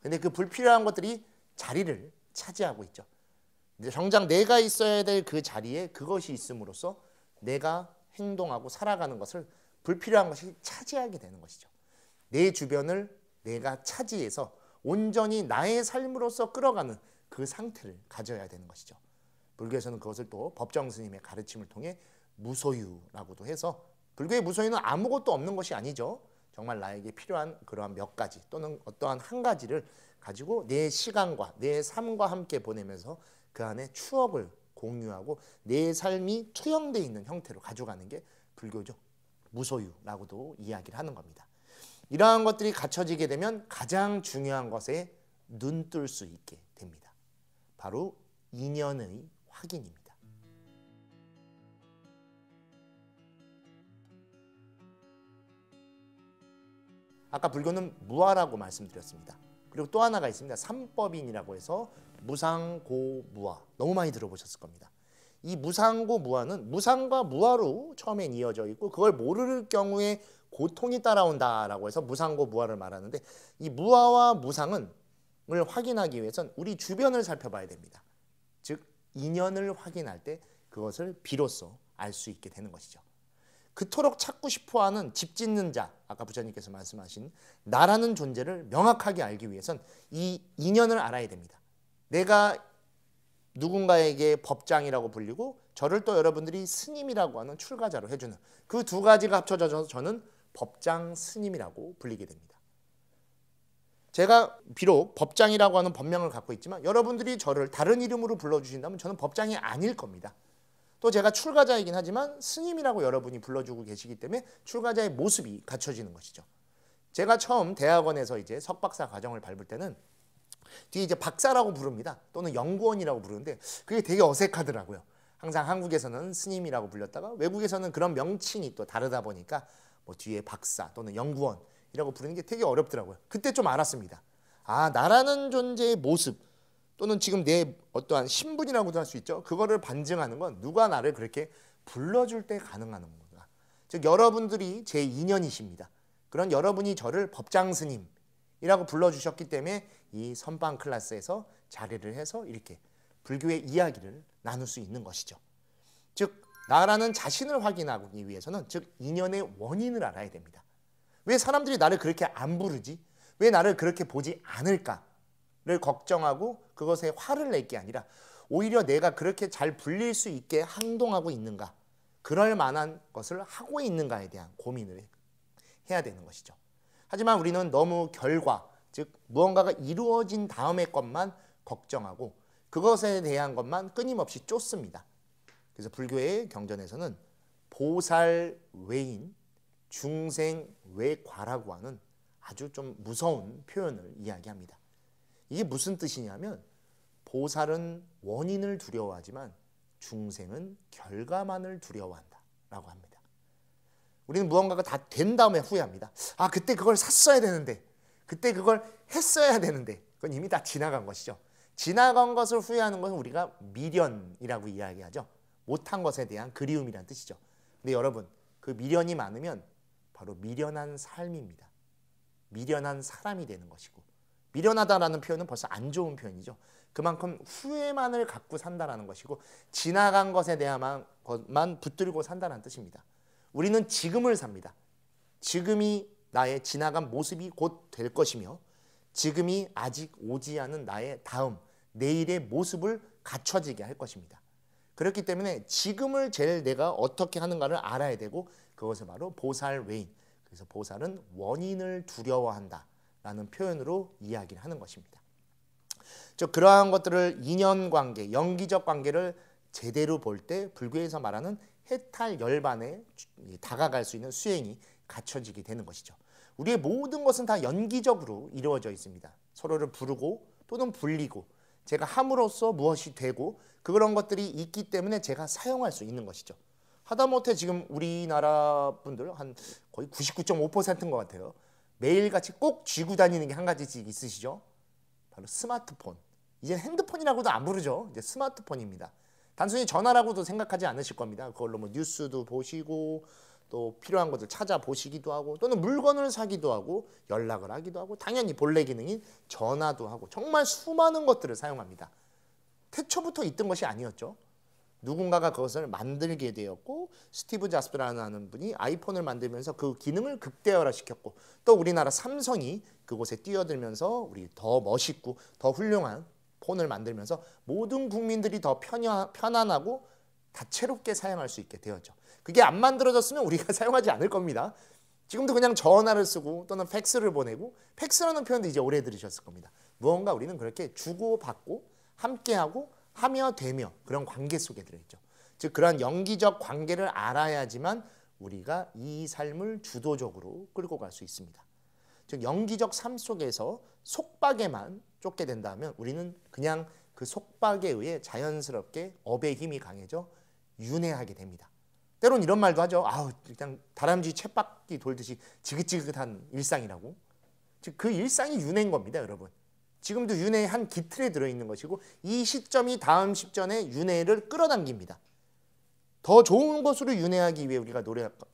근데 그 불필요한 것들이 자리를 차지하고 있죠. 근데 정작 내가 있어야 될 그 자리에 그것이 있음으로써 내가 행동하고 살아가는 것을 불필요한 것이 차지하게 되는 것이죠. 내 주변을 내가 차지해서 온전히 나의 삶으로서 끌어가는 그 상태를 가져야 되는 것이죠. 불교에서는 그것을 또 법정 스님의 가르침을 통해 무소유라고도 해서, 불교의 무소유는 아무것도 없는 것이 아니죠. 정말 나에게 필요한 그러한 몇 가지 또는 어떠한 한 가지를 가지고 내 시간과 내 삶과 함께 보내면서 그 안에 추억을 공유하고 내 삶이 투영되어 있는 형태로 가져가는 게 불교죠. 무소유라고도 이야기를 하는 겁니다. 이러한 것들이 갖춰지게 되면 가장 중요한 것에 눈뜰 수 있게 됩니다. 바로 인연의 확인입니다. 아까 불교는 무아라고 말씀드렸습니다. 그리고 또 하나가 있습니다. 삼법인이라고 해서 무상고무아, 너무 많이 들어보셨을 겁니다. 이 무상고무아는 무상과 무아로 처음엔 이어져 있고 그걸 모를 경우에 고통이 따라온다라고 해서 무상고무아를 말하는데, 이 무아와 무상을 확인하기 위해서는 우리 주변을 살펴봐야 됩니다. 즉 인연을 확인할 때 그것을 비로소 알 수 있게 되는 것이죠. 그토록 찾고 싶어하는 집 짓는 자, 아까 부처님께서 말씀하신 나라는 존재를 명확하게 알기 위해선 이 인연을 알아야 됩니다. 내가 누군가에게 법장이라고 불리고 저를 또 여러분들이 스님이라고 하는 출가자로 해주는 그 두 가지가 합쳐져서 저는 법장 스님이라고 불리게 됩니다. 제가 비록 법장이라고 하는 법명을 갖고 있지만 여러분들이 저를 다른 이름으로 불러주신다면 저는 법장이 아닐 겁니다. 또 제가 출가자이긴 하지만 스님이라고 여러분이 불러주고 계시기 때문에 출가자의 모습이 갖춰지는 것이죠. 제가 처음 대학원에서 이제 석박사 과정을 밟을 때는 뒤에 이제 박사라고 부릅니다. 또는 연구원이라고 부르는데 그게 되게 어색하더라고요. 항상 한국에서는 스님이라고 불렸다가 외국에서는 그런 명칭이 또 다르다 보니까 뭐 뒤에 박사 또는 연구원이라고 부르는 게 되게 어렵더라고요. 그때 좀 알았습니다. 아, 나라는 존재의 모습 또는 지금 내 어떠한 신분이라고도 할 수 있죠. 그거를 반증하는 건 누가 나를 그렇게 불러줄 때 가능한 건가. 즉 여러분들이 제 인연이십니다. 그런 여러분이 저를 법장 스님이라고 불러주셨기 때문에 이 선방 클래스에서 자리를 해서 이렇게 불교의 이야기를 나눌 수 있는 것이죠. 즉 나라는 자신을 확인하기 위해서는 즉 인연의 원인을 알아야 됩니다. 왜 사람들이 나를 그렇게 안 부르지? 왜 나를 그렇게 보지 않을까? 를 걱정하고 그것에 화를 낼 게 아니라 오히려 내가 그렇게 잘 불릴 수 있게 행동하고 있는가, 그럴 만한 것을 하고 있는가에 대한 고민을 해야 되는 것이죠. 하지만 우리는 너무 결과, 즉 무언가가 이루어진 다음의 것만 걱정하고 그것에 대한 것만 끊임없이 쫓습니다. 그래서 불교의 경전에서는 보살외인, 중생외과라고 하는 아주 좀 무서운 표현을 이야기합니다. 이게 무슨 뜻이냐면 보살은 원인을 두려워하지만 중생은 결과만을 두려워한다 라고 합니다. 우리는 무언가가 다 된 다음에 후회합니다. 아, 그때 그걸 샀어야 되는데, 그때 그걸 했어야 되는데, 그건 이미 다 지나간 것이죠. 지나간 것을 후회하는 것은 우리가 미련이라고 이야기하죠. 못한 것에 대한 그리움이란 뜻이죠. 근데 여러분, 그 미련이 많으면 바로 미련한 삶입니다. 미련한 사람이 되는 것이고, 미련하다라는 표현은 벌써 안 좋은 표현이죠. 그만큼 후회만을 갖고 산다라는 것이고 지나간 것에 대한 것만 붙들고 산다는 뜻입니다. 우리는 지금을 삽니다. 지금이 나의 지나간 모습이 곧 될 것이며 지금이 아직 오지 않은 나의 다음 내일의 모습을 갖춰지게 할 것입니다. 그렇기 때문에 지금을 제일 내가 어떻게 하는가를 알아야 되고 그것을 바로 보살외인, 그래서 보살은 원인을 두려워한다 라는 표현으로 이야기를 하는 것입니다. 즉 그러한 것들을 인연관계, 연기적 관계를 제대로 볼 때 불교에서 말하는 해탈열반에 다가갈 수 있는 수행이 갖춰지게 되는 것이죠. 우리의 모든 것은 다 연기적으로 이루어져 있습니다. 서로를 부르고 또는 불리고 제가 함으로써 무엇이 되고 그런 것들이 있기 때문에 제가 사용할 수 있는 것이죠. 하다못해 지금 우리나라 분들 한 거의 99.5%인 것 같아요. 매일같이 꼭 쥐고 다니는 게 한 가지씩 있으시죠? 바로 스마트폰. 이제 핸드폰이라고도 안 부르죠. 이제 스마트폰입니다. 단순히 전화라고도 생각하지 않으실 겁니다. 그걸로 뭐 뉴스도 보시고 또 필요한 것을 찾아보시기도 하고 또는 물건을 사기도 하고 연락을 하기도 하고 당연히 본래 기능인 전화도 하고 정말 수많은 것들을 사용합니다. 태초부터 있던 것이 아니었죠. 누군가가 그것을 만들게 되었고 스티브 잡스라는 분이 아이폰을 만들면서 그 기능을 극대화시켰고 또 우리나라 삼성이 그곳에 뛰어들면서 우리 더 멋있고 더 훌륭한 폰을 만들면서 모든 국민들이 더 편안하고 다채롭게 사용할 수 있게 되었죠. 그게 안 만들어졌으면 우리가 사용하지 않을 겁니다. 지금도 그냥 전화를 쓰고 또는 팩스를 보내고 팩스라는 표현도 이제 오래 들으셨을 겁니다. 무언가 우리는 그렇게 주고받고 함께하고 하며 되며 그런 관계 속에 들어있죠. 즉 그러한 연기적 관계를 알아야지만 우리가 이 삶을 주도적으로 끌고 갈 수 있습니다. 즉 연기적 삶 속에서 속박에만 쫓게 된다면 우리는 그냥 그 속박에 의해 자연스럽게 업의 힘이 강해져 윤회하게 됩니다. 때론 이런 말도 하죠. 아우 그냥 다람쥐 쳇바퀴 돌듯이 지긋지긋한 일상이라고. 즉 그 일상이 윤회인 겁니다, 여러분. 지금도 윤회의 한 기틀에 들어있는 것이고 이 시점이 다음 시점에 윤회를 끌어당깁니다. 더 좋은 것으로 윤회하기 위해 우리가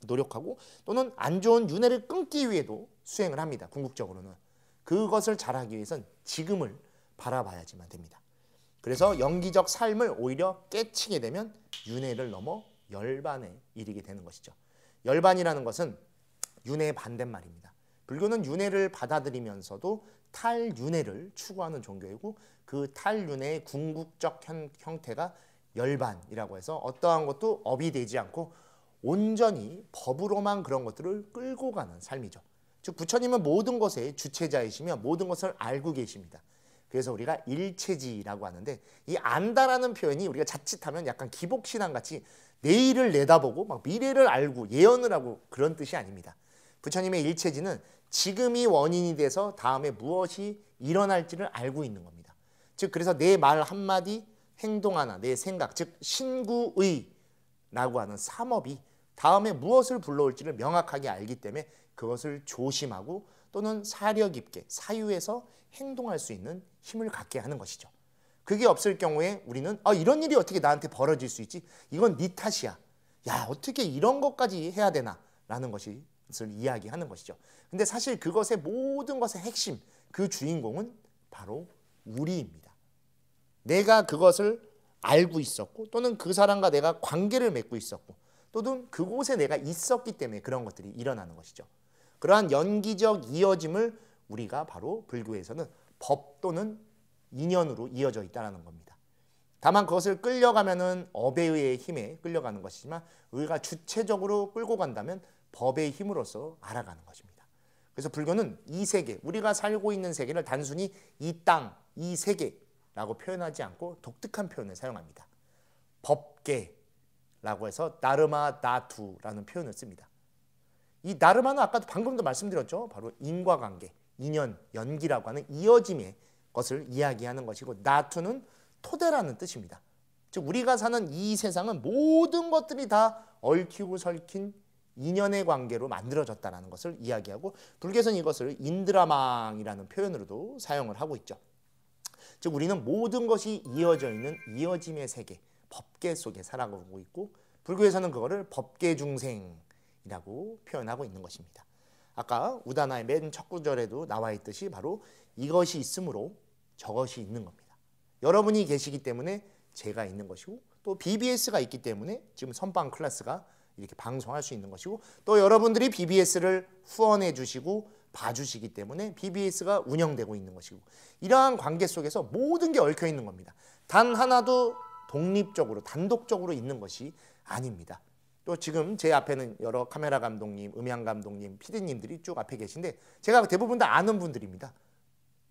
노력하고 또는 안 좋은 윤회를 끊기 위해도 수행을 합니다. 궁극적으로는. 그것을 잘하기 위해선 지금을 바라봐야지만 됩니다. 그래서 연기적 삶을 오히려 깨치게 되면 윤회를 넘어 열반에 이르게 되는 것이죠. 열반이라는 것은 윤회의 반대말입니다. 불교는 윤회를 받아들이면서도 탈윤회를 추구하는 종교이고 그 탈윤회의 궁극적 형태가 열반이라고 해서 어떠한 것도 업이 되지 않고 온전히 법으로만 그런 것들을 끌고 가는 삶이죠. 즉 부처님은 모든 것의 주체자이시며 모든 것을 알고 계십니다. 그래서 우리가 일체지라고 하는데 이 안다라는 표현이 우리가 자칫하면 약간 기복신앙같이 내일을 내다보고 막 미래를 알고 예언을 하고 그런 뜻이 아닙니다. 부처님의 일체지는 지금이 원인이 돼서 다음에 무엇이 일어날지를 알고 있는 겁니다. 즉 그래서 내 말 한마디 행동 하나 내 생각 즉 신구의라고 하는 삼업이 다음에 무엇을 불러올지를 명확하게 알기 때문에 그것을 조심하고 또는 사려 깊게 사유해서 행동할 수 있는 힘을 갖게 하는 것이죠. 그게 없을 경우에 우리는 이런 일이 어떻게 나한테 벌어질 수 있지? 이건 네 탓이야. 야 어떻게 이런 것까지 해야 되나? 라는 것을 이야기하는 것이죠. 근데 사실 그것의 모든 것의 핵심 그 주인공은 바로 우리입니다. 내가 그것을 알고 있었고 또는 그 사람과 내가 관계를 맺고 있었고 또는 그곳에 내가 있었기 때문에 그런 것들이 일어나는 것이죠. 그러한 연기적 이어짐을 우리가 바로 불교에서는 법 또는 인연으로 이어져 있다는 겁니다. 다만 그것을 끌려가면은 업에 의해 힘에 끌려가는 것이지만 우리가 주체적으로 끌고 간다면 법의 힘으로써 알아가는 것입니다. 그래서 불교는 이 세계, 우리가 살고 있는 세계를 단순히 이 땅, 이 세계라고 표현하지 않고 독특한 표현을 사용합니다. 법계라고 해서 나르마 다투라는 표현을 씁니다. 이 나르마는 아까도 방금도 말씀드렸죠. 바로 인과관계, 인연, 연기라고 하는 이어짐의 것을 이야기하는 것이고 나투는 토대라는 뜻입니다. 즉 우리가 사는 이 세상은 모든 것들이 다 얽히고 설킨 인연의 관계로 만들어졌다는 것을 이야기하고 불교에서는 이것을 인드라망이라는 표현으로도 사용을 하고 있죠. 즉 우리는 모든 것이 이어져 있는 이어짐의 세계, 법계 속에 살아가고 있고 불교에서는 그거를 법계중생이라고 표현하고 있는 것입니다. 아까 우다나의 맨 첫 구절에도 나와 있듯이 바로 이것이 있으므로 저것이 있는 겁니다. 여러분이 계시기 때문에 제가 있는 것이고 또 BBS가 있기 때문에 지금 선방 클래스가 이렇게 방송할 수 있는 것이고 또 여러분들이 BBS를 후원해 주시고 봐주시기 때문에 BBS가 운영되고 있는 것이고 이러한 관계 속에서 모든 게 얽혀 있는 겁니다. 단 하나도 독립적으로 단독적으로 있는 것이 아닙니다. 또 지금 제 앞에는 여러 카메라 감독님, 음향 감독님, PD님들이 쭉 앞에 계신데 제가 대부분 다 아는 분들입니다.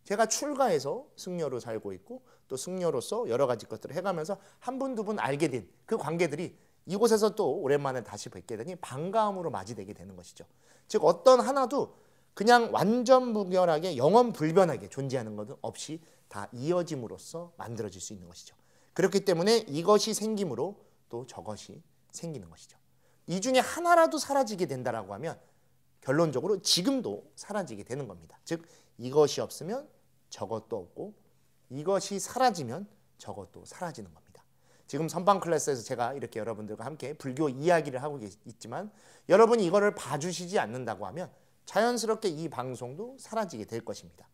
제가 출가해서 승려로 살고 있고 또 승려로서 여러 가지 것들을 해가면서 한 분, 두 분 알게 된 그 관계들이 이곳에서 또 오랜만에 다시 뵙게 되니 반가움으로 맞이되게 되는 것이죠. 즉 어떤 하나도 그냥 완전 무결하게 영원 불변하게 존재하는 것은 없이 다 이어짐으로써 만들어질 수 있는 것이죠. 그렇기 때문에 이것이 생김으로 또 저것이 생기는 것이죠. 이 중에 하나라도 사라지게 된다라고 하면 결론적으로 지금도 사라지게 되는 겁니다. 즉 이것이 없으면 저것도 없고 이것이 사라지면 저것도 사라지는 겁니다. 지금 선방 클래스에서 제가 이렇게 여러분들과 함께 불교 이야기를 하고 있지만 여러분이 이거를 봐주시지 않는다고 하면 자연스럽게 이 방송도 사라지게 될 것입니다.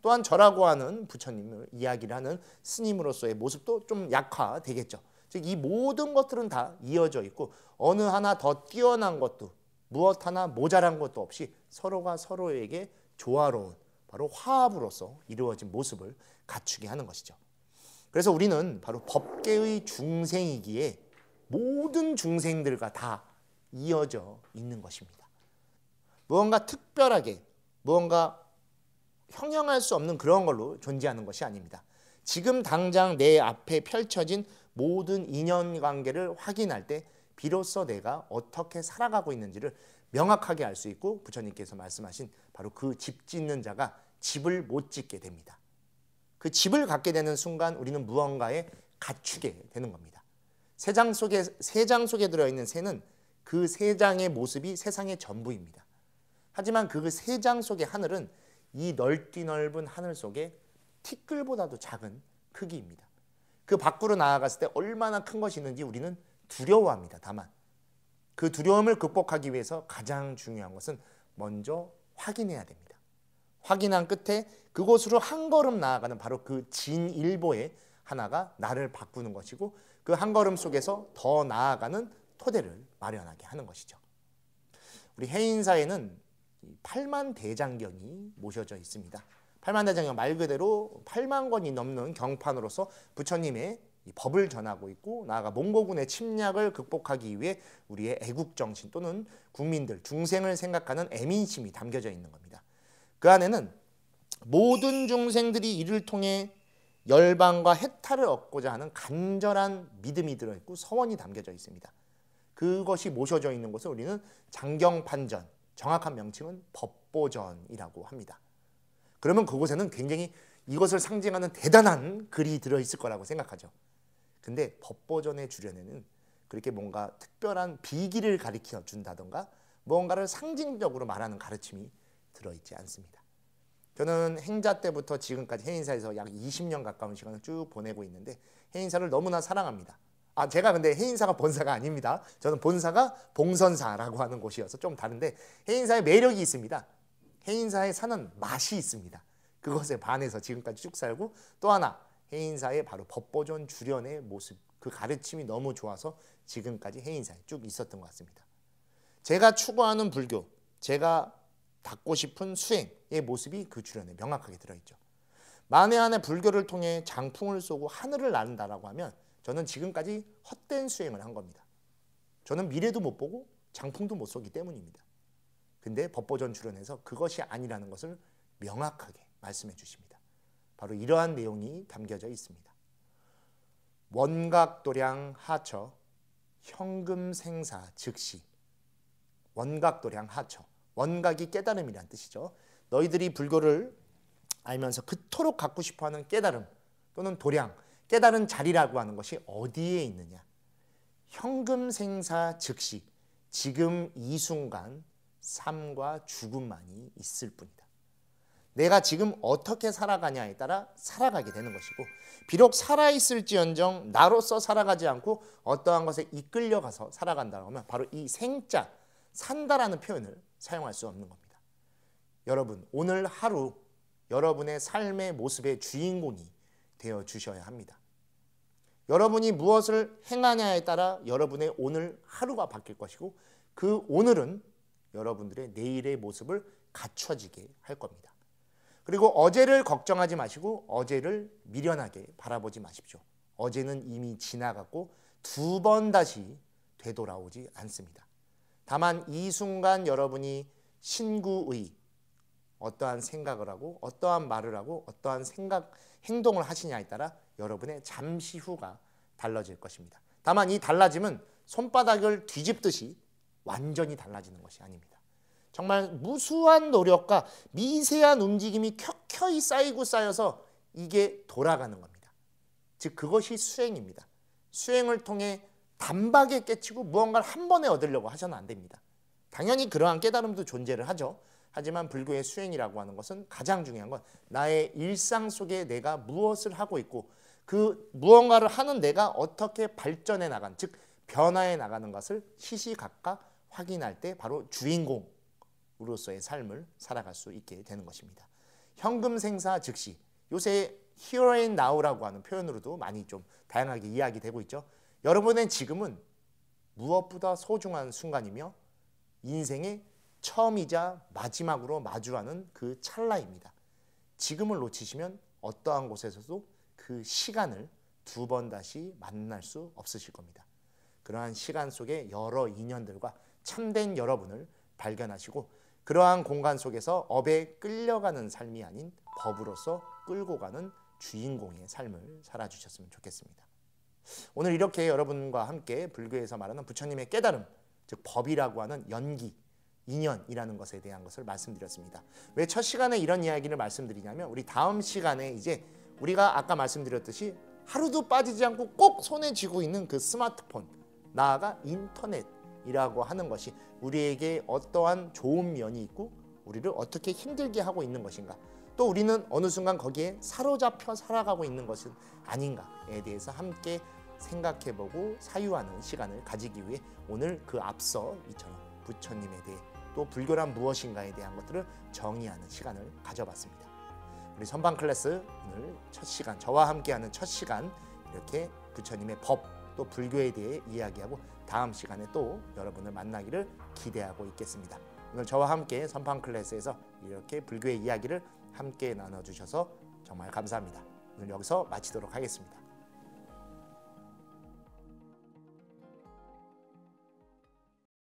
또한 저라고 하는 부처님을 이야기를 하는 스님으로서의 모습도 좀 약화되겠죠. 즉 이 모든 것들은 다 이어져 있고 어느 하나 더 뛰어난 것도 무엇 하나 모자란 것도 없이 서로가 서로에게 조화로운 바로 화합으로서 이루어진 모습을 갖추게 하는 것이죠. 그래서 우리는 바로 법계의 중생이기에 모든 중생들과 다 이어져 있는 것입니다. 무언가 특별하게 무언가 형용할 수 없는 그런 걸로 존재하는 것이 아닙니다. 지금 당장 내 앞에 펼쳐진 모든 인연관계를 확인할 때 비로소 내가 어떻게 살아가고 있는지를 명확하게 알 수 있고 부처님께서 말씀하신 바로 그 집 짓는 자가 집을 못 짓게 됩니다. 그 집을 갖게 되는 순간 우리는 무언가에 갖추게 되는 겁니다. 세 장 속에 들어있는 새는 그 세 장의 모습이 세상의 전부입니다. 하지만 그 세 장 속의 하늘은 이 넓디 넓은 하늘 속에 티끌보다도 작은 크기입니다. 그 밖으로 나아갔을 때 얼마나 큰 것이 있는지 우리는 두려워합니다. 다만 그 두려움을 극복하기 위해서 가장 중요한 것은 먼저 확인해야 됩니다. 확인한 끝에 그곳으로 한 걸음 나아가는 바로 그 진일보의 하나가 나를 바꾸는 것이고 그 한 걸음 속에서 더 나아가는 토대를 마련하게 하는 것이죠. 우리 해인사에는 8만 대장경이 모셔져 있습니다. 8만 대장경 말 그대로 8만 권이 넘는 경판으로서 부처님의 이 법을 전하고 있고 나아가 몽고군의 침략을 극복하기 위해 우리의 애국정신 또는 국민들, 중생을 생각하는 애민심이 담겨져 있는 겁니다. 그 안에는 모든 중생들이 이를 통해 열반과 해탈을 얻고자 하는 간절한 믿음이 들어있고 서원이 담겨져 있습니다. 그것이 모셔져 있는 것을 우리는 장경판전, 정확한 명칭은 법보전이라고 합니다. 그러면 그곳에는 굉장히 이것을 상징하는 대단한 글이 들어있을 거라고 생각하죠. 근데 법보전의 주변에는 그렇게 뭔가 특별한 비기를 가르쳐 준다던가 무언가를 상징적으로 말하는 가르침이 들어있지 않습니다. 저는 행자 때부터 지금까지 해인사에서 약 20년 가까운 시간을 쭉 보내고 있는데 해인사를 너무나 사랑합니다. 제가 근데 해인사가 본사가 아닙니다. 저는 본사가 봉선사라고 하는 곳이어서 좀 다른데 해인사의 매력이 있습니다. 해인사에 사는 맛이 있습니다. 그것에 반해서 지금까지 쭉 살고 또 하나 해인사의 바로 법보전 주련의 모습 그 가르침이 너무 좋아서 지금까지 해인사에 쭉 있었던 것 같습니다. 제가 추구하는 불교, 제가 닦고 싶은 수행의 모습이 그 주련에 명확하게 들어있죠. 만에 안에 불교를 통해 장풍을 쏘고 하늘을 나른다라고 하면 저는 지금까지 헛된 수행을 한 겁니다. 저는 미래도 못 보고 장풍도 못 쏘기 때문입니다. 근데 법보전 주론에서 그것이 아니라는 것을 명확하게 말씀해 주십니다. 바로 이러한 내용이 담겨져 있습니다. 원각도량 하처 현금생사 즉시. 원각도량 하처. 원각이 깨달음이란 뜻이죠. 너희들이 불교를 알면서 그토록 갖고 싶어하는 깨달음 또는 도량, 깨달은 자리라고 하는 것이 어디에 있느냐. 현금생사 즉시. 지금 이 순간 삶과 죽음만이 있을 뿐이다. 내가 지금 어떻게 살아가냐에 따라 살아가게 되는 것이고 비록 살아있을지언정 나로서 살아가지 않고 어떠한 것에 이끌려가서 살아간다고 하면 바로 이 생자, 산다라는 표현을 사용할 수 없는 겁니다. 여러분, 오늘 하루 여러분의 삶의 모습의 주인공이 되어 주셔야 합니다. 여러분이 무엇을 행하냐에 따라 여러분의 오늘 하루가 바뀔 것이고 그 오늘은 여러분들의 내일의 모습을 갖춰지게 할 겁니다. 그리고 어제를 걱정하지 마시고 어제를 미련하게 바라보지 마십시오. 어제는 이미 지나갔고 두 번 다시 되돌아오지 않습니다. 다만 이 순간 여러분이 신구의 어떠한 생각을 하고 어떠한 말을 하고 어떠한 행동을 하시냐에 따라 여러분의 잠시 후가 달라질 것입니다. 다만 이 달라짐은 손바닥을 뒤집듯이 완전히 달라지는 것이 아닙니다. 정말 무수한 노력과 미세한 움직임이 켜켜이 쌓이고 쌓여서 이게 돌아가는 겁니다. 즉 그것이 수행입니다. 수행을 통해 단박에 깨치고 무언가를 한 번에 얻으려고 하셔는 안 됩니다. 당연히 그러한 깨달음도 존재를 하죠. 하지만 불교의 수행이라고 하는 것은 가장 중요한 건 나의 일상 속에 내가 무엇을 하고 있고 그 무언가를 하는 내가 어떻게 발전해 나간, 즉 변화해 나가는 것을 시시각각 확인할 때 바로 주인공으로서의 삶을 살아갈 수 있게 되는 것입니다. 현금 생사 즉시, 요새 here and now라고 하는 표현으로도 많이 좀 다양하게 이야기되고 있죠. 여러분의 지금은 무엇보다 소중한 순간이며 인생의 처음이자 마지막으로 마주하는 그 찰나입니다. 지금을 놓치시면 어떠한 곳에서도 그 시간을 두 번 다시 만날 수 없으실 겁니다. 그러한 시간 속에 여러 인연들과 참된 여러분을 발견하시고 그러한 공간 속에서 업에 끌려가는 삶이 아닌 법으로서 끌고 가는 주인공의 삶을 살아주셨으면 좋겠습니다. 오늘 이렇게 여러분과 함께 불교에서 말하는 부처님의 깨달음, 즉 법이라고 하는 연기, 인연이라는 것에 대한 것을 말씀드렸습니다. 왜 첫 시간에 이런 이야기를 말씀드리냐면 우리 다음 시간에 이제 우리가 아까 말씀드렸듯이 하루도 빠지지 않고 꼭 손에 쥐고 있는 그 스마트폰, 나아가 인터넷이라고 하는 것이 우리에게 어떠한 좋은 면이 있고 우리를 어떻게 힘들게 하고 있는 것인가, 또 우리는 어느 순간 거기에 사로잡혀 살아가고 있는 것은 아닌가에 대해서 함께 생각해보고 사유하는 시간을 가지기 위해 오늘 그 앞서 이처럼 부처님에 대해 또 불교란 무엇인가에 대한 것들을 정의하는 시간을 가져봤습니다. 우리 선방 클래스 오늘 첫 시간, 저와 함께하는 첫 시간 이렇게 부처님의 법 또 불교에 대해 이야기하고 다음 시간에 또 여러분을 만나기를 기대하고 있겠습니다. 오늘 저와 함께 선방 클래스에서 이렇게 불교의 이야기를 함께 나눠주셔서 정말 감사합니다. 오늘 여기서 마치도록 하겠습니다.